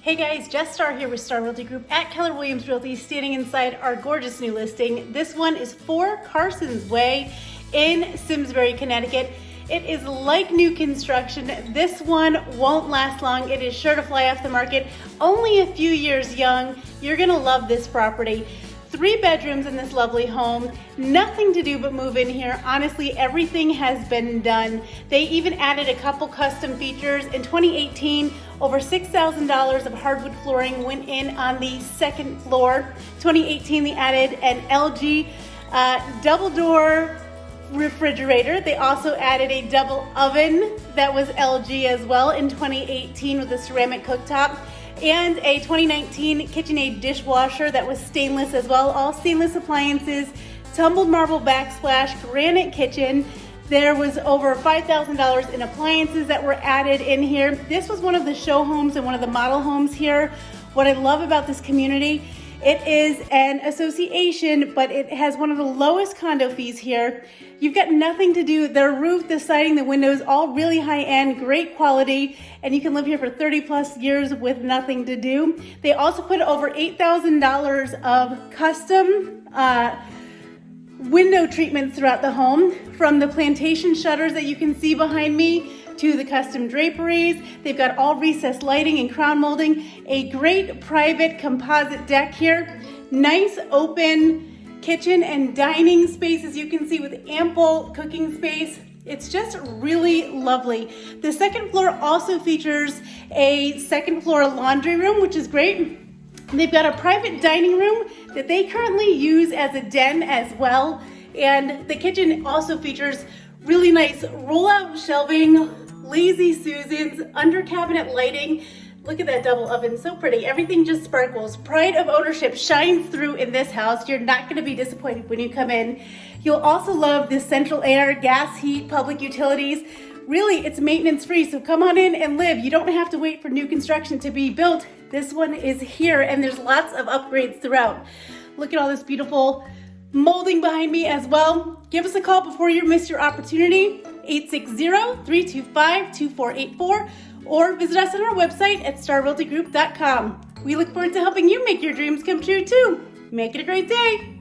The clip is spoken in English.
Hey guys, Jess Starr here with Starr Realty Group at Keller Williams Realty, standing inside our gorgeous new listing. This one is 4 Carson Way in Simsbury, Connecticut. It is like new construction. This one won't last long. It is sure to fly off the market. Only a few years young. You're gonna love this property. 3 bedrooms in this lovely home. Nothing to do but move in here. Honestly, everything has been done. They even added a couple custom features. In 2018, over $6,000 of hardwood flooring went in on the second floor. 2018, they added an LG double door refrigerator. They also added a double oven that was LG as well in 2018 with a ceramic cooktop, and a 2019 Kitchenaide dishwasher that was stainless as well. All stainless appliances, tumbled marble backsplash, granite kitchen. There was over $5,000 in appliances that were added in here. This was one of the show homes and one of the model homes here. What I love about this community, it is an association, but it has one of the lowest condo fees here. You've got nothing to do. Their roof, the siding, the windows, all really high end, great quality, and you can live here for 30 plus years with nothing to do. They also put over $8,000 of custom window treatments throughout the home, from the plantation shutters that you can see behind me to the custom draperies. They've got all recessed lighting and crown molding, a great private composite deck here, nice open kitchen and dining space, as you can see, with ample cooking space. It's just really lovely. The second floor also features a second floor laundry room, which is great. They've got a private dining room that they currently use as a den as well. And the kitchen also features really nice roll-out shelving, lazy Susans, under cabinet lighting. Look at that double oven, so pretty. Everything just sparkles. Pride of ownership shines through in this house. You're not gonna be disappointed when you come in. You'll also love this central air, gas, heat, public utilities. Really, it's maintenance free, so come on in and live. You don't have to wait for new construction to be built. This one is here, and there's lots of upgrades throughout. Look at all this beautiful molding behind me as well. Give us a call before you miss your opportunity, 860-325-2484, or visit us on our website at starrealtygroup.com. We look forward to helping you make your dreams come true too. Make it a great day.